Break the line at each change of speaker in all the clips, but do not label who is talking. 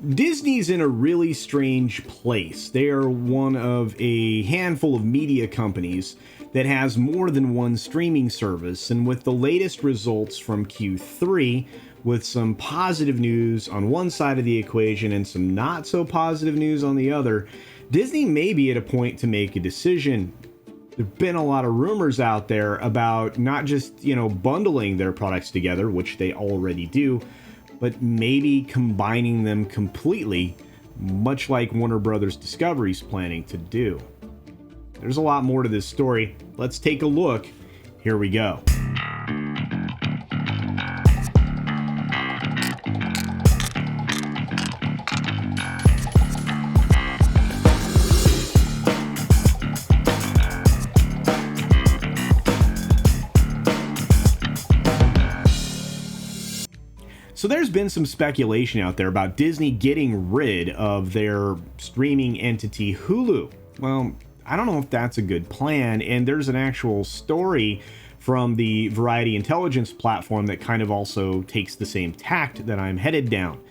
Disney's in a really strange place. They are one of a handful of media companies that has more than one streaming service, and with the latest results from Q3, with some positive news on one side of the equation and some not so positive news on the other, Disney may be at a point to make a decision. There've been a lot of rumors out there about not just, bundling their products together, which they already do, but maybe combining them completely, much like Warner Brothers Discovery's planning to do. There's a lot more to this story. Let's take a look. Here we go. So there's been some speculation out there about Disney getting rid of their streaming entity Hulu. Well, I don't know if that's a good plan, and there's an actual story from the Variety Intelligence platform that kind of also takes the same tact that I'm headed down.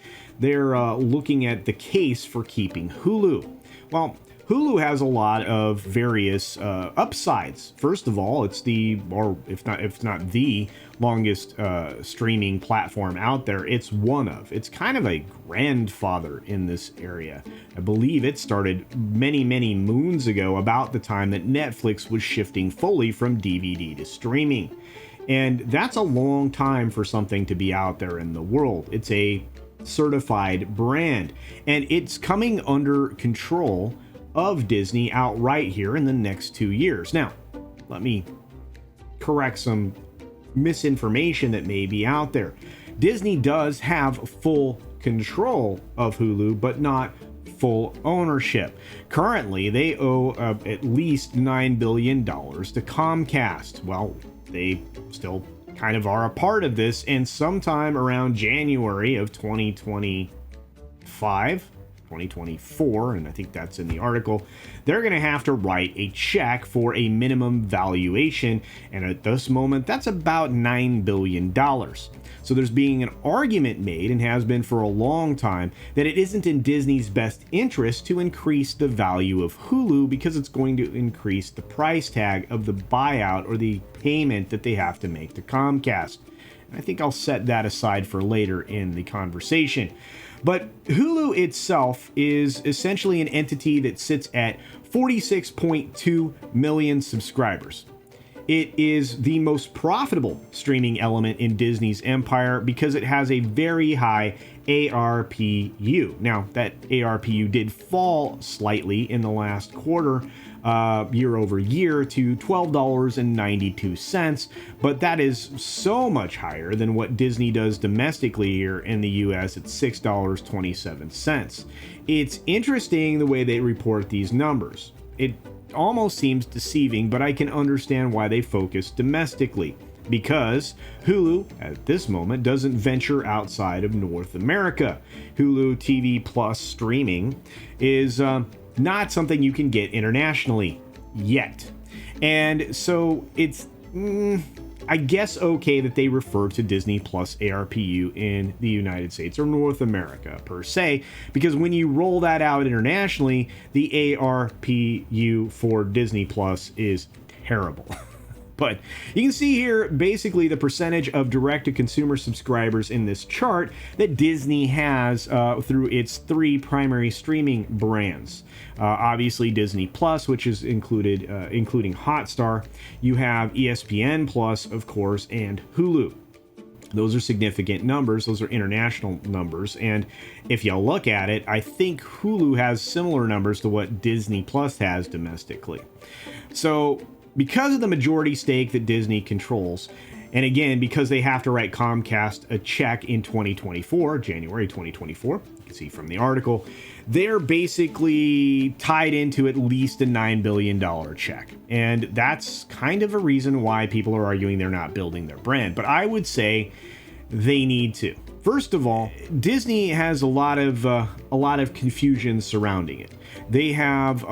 They're looking at the case for keeping Hulu. Well, Hulu has a lot of various upsides. First of all, it's if not the longest streaming platform out there. It's kind of a grandfather in this area. I believe it started many, many moons ago, about the time that Netflix was shifting fully from DVD to streaming. And that's a long time for something to be out there in the world. It's a certified brand, and it's coming under control of Disney outright here in the next 2 years. Now, let me correct some misinformation that may be out there. Disney does have full control of Hulu, but not full ownership. Currently, they owe at least $9 billion to Comcast. Well, they still kind of are a part of this, and sometime around January of 2024, and I think that's in the article, they're going to have to write a check for a minimum valuation, and at this moment, that's about $9 billion. So there's being an argument made, and has been for a long time, that it isn't in Disney's best interest to increase the value of Hulu, because it's going to increase the price tag of the buyout or the payment that they have to make to Comcast. And I think I'll set that aside for later in the conversation. But Hulu itself is essentially an entity that sits at 46.2 million subscribers. It is the most profitable streaming element in Disney's empire because it has a very high ARPU. Now, that ARPU did fall slightly in the last quarter, year over year, to $12.92, but that is so much higher than what Disney does domestically here in the US at $6.27. It's interesting the way they report these numbers. It almost seems deceiving, but I can understand why they focus domestically, because Hulu at this moment doesn't venture outside of North America. Hulu TV Plus streaming is not something you can get internationally yet. And so it's, I guess, okay that they refer to Disney Plus ARPU in the United States or North America per se, because when you roll that out internationally, the ARPU for Disney Plus is terrible. But you can see here basically the percentage of direct-to-consumer subscribers in this chart that Disney has through its three primary streaming brands. Obviously Disney Plus, which is including Hotstar. You have ESPN Plus, of course, and Hulu. Those are significant numbers. Those are international numbers. And if you look at it, I think Hulu has similar numbers to what Disney Plus has domestically. So because of the majority stake that Disney controls, and again, because they have to write Comcast a check in January 2024, you can see from the article, they're basically tied into at least a $9 billion check. And that's kind of a reason why people are arguing they're not building their brand. But I would say they need to. First of all, Disney has a lot of a lot of confusion surrounding it. They have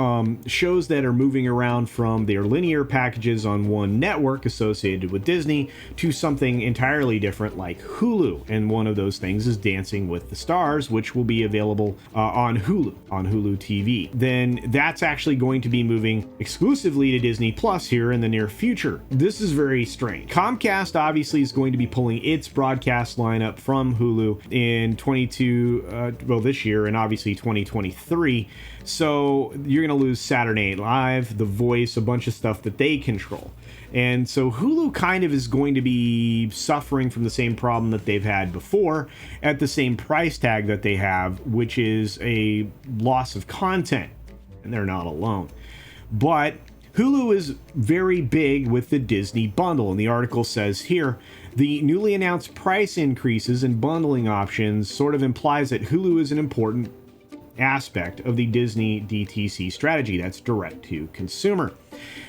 shows that are moving around from their linear packages on one network associated with Disney to something entirely different like Hulu. And one of those things is Dancing with the Stars, which will be available on Hulu TV. Then that's actually going to be moving exclusively to Disney Plus here in the near future. This is very strange. Comcast obviously is going to be pulling its broadcast lineup from Hulu in this year, and obviously 2023. So you're going to lose Saturday Night Live, The Voice, a bunch of stuff that they control. And so Hulu kind of is going to be suffering from the same problem that they've had before at the same price tag that they have, which is a loss of content. And they're not alone. But Hulu is very big with the Disney bundle, and the article says here, the newly announced price increases and bundling options sort of implies that Hulu is an important aspect of the Disney DTC strategy. That's direct to consumer.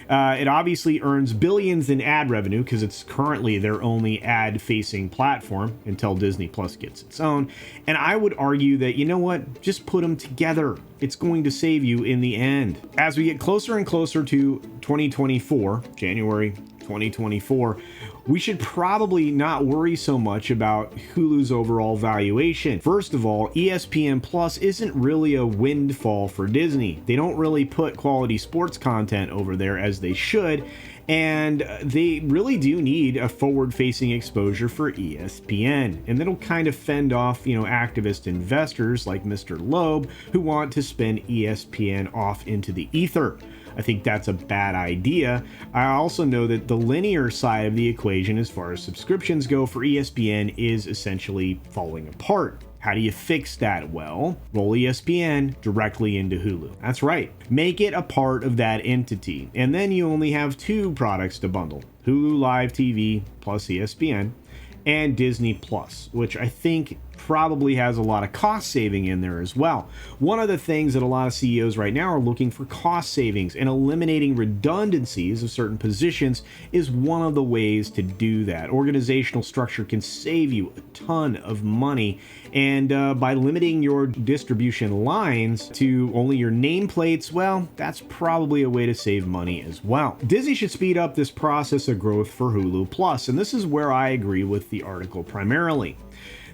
It obviously earns billions in ad revenue because it's currently their only ad-facing platform until Disney Plus gets its own. And I would argue that, you know what, just put them together. It's going to save you in the end. As we get closer and closer to 2024, January 2024, we should probably not worry so much about Hulu's overall valuation. First of all, ESPN Plus isn't really a windfall for Disney. They don't really put quality sports content over there as they should, and they really do need a forward-facing exposure for ESPN, and that'll kind of fend off, activist investors like Mr. Loeb who want to spin ESPN off into the ether. I think that's a bad idea. I also know that the linear side of the equation as far as subscriptions go for ESPN is essentially falling apart. How do you fix that? Well, roll ESPN directly into Hulu. That's right. Make it a part of that entity. And then you only have two products to bundle: Hulu Live TV plus ESPN and Disney Plus, which I think probably has a lot of cost saving in there as well. One of the things that a lot of CEOs right now are looking for cost savings, and eliminating redundancies of certain positions is one of the ways to do that. Organizational structure can save you a ton of money, and by limiting your distribution lines to only your nameplates, well, that's probably a way to save money as well. Disney should speed up this process of growth for Hulu Plus, and this is where I agree with the article primarily.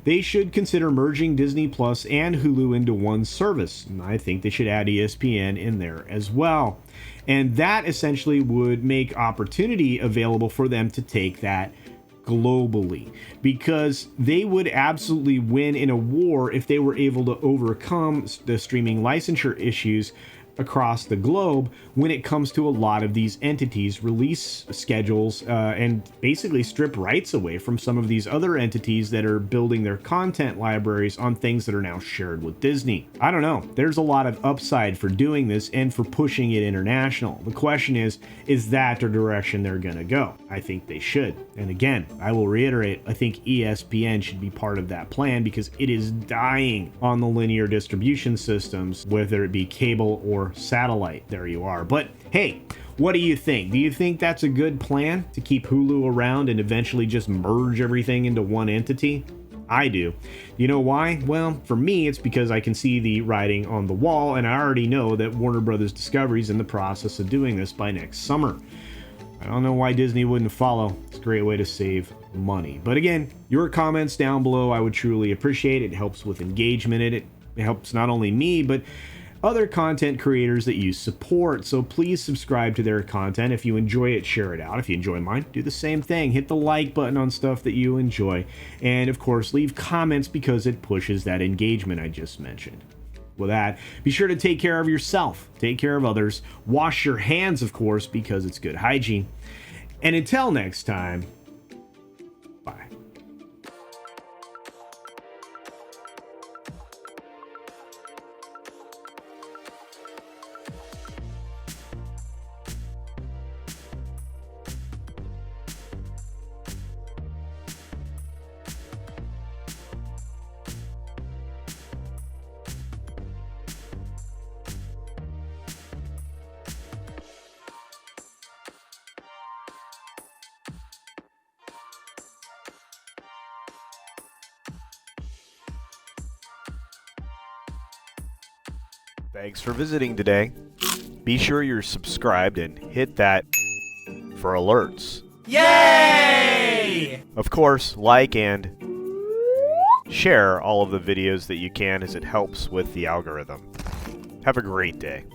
They should consider merging Disney Plus and Hulu into one service. And I think they should add ESPN in there as well. And that essentially would make opportunity available for them to take that globally, because they would absolutely win in a war if they were able to overcome the streaming licensure issues across the globe when it comes to a lot of these entities' release schedules, and basically strip rights away from some of these other entities that are building their content libraries on things that are now shared with Disney. I don't know. There's a lot of upside for doing this and for pushing it international. The question is that the direction they're going to go? I think they should. And again, I will reiterate, I think ESPN should be part of that plan because it is dying on the linear distribution systems, whether it be cable or satellite. There you are. But hey, what do you think? Do you think that's a good plan to keep Hulu around and eventually just merge everything into one entity? I do. You know why? Well, for me, it's because I can see the writing on the wall, and I already know that Warner Brothers Discovery is in the process of doing this by next summer. I don't know why Disney wouldn't follow. It's a great way to save money. But again, your comments down below, I would truly appreciate. It helps with engagement. It helps not only me, but other content creators that you support. So please subscribe to their content. If you enjoy it, share it out. If you enjoy mine, do the same thing. Hit the like button on stuff that you enjoy. And of course, leave comments because it pushes that engagement I just mentioned. With that, be sure to take care of yourself, take care of others, wash your hands, of course, because it's good hygiene. And until next time, bye.
Thanks for visiting today. Be sure you're subscribed and hit that for alerts.
Yay!
Of course, like and share all of the videos that you can, as it helps with the algorithm. Have a great day.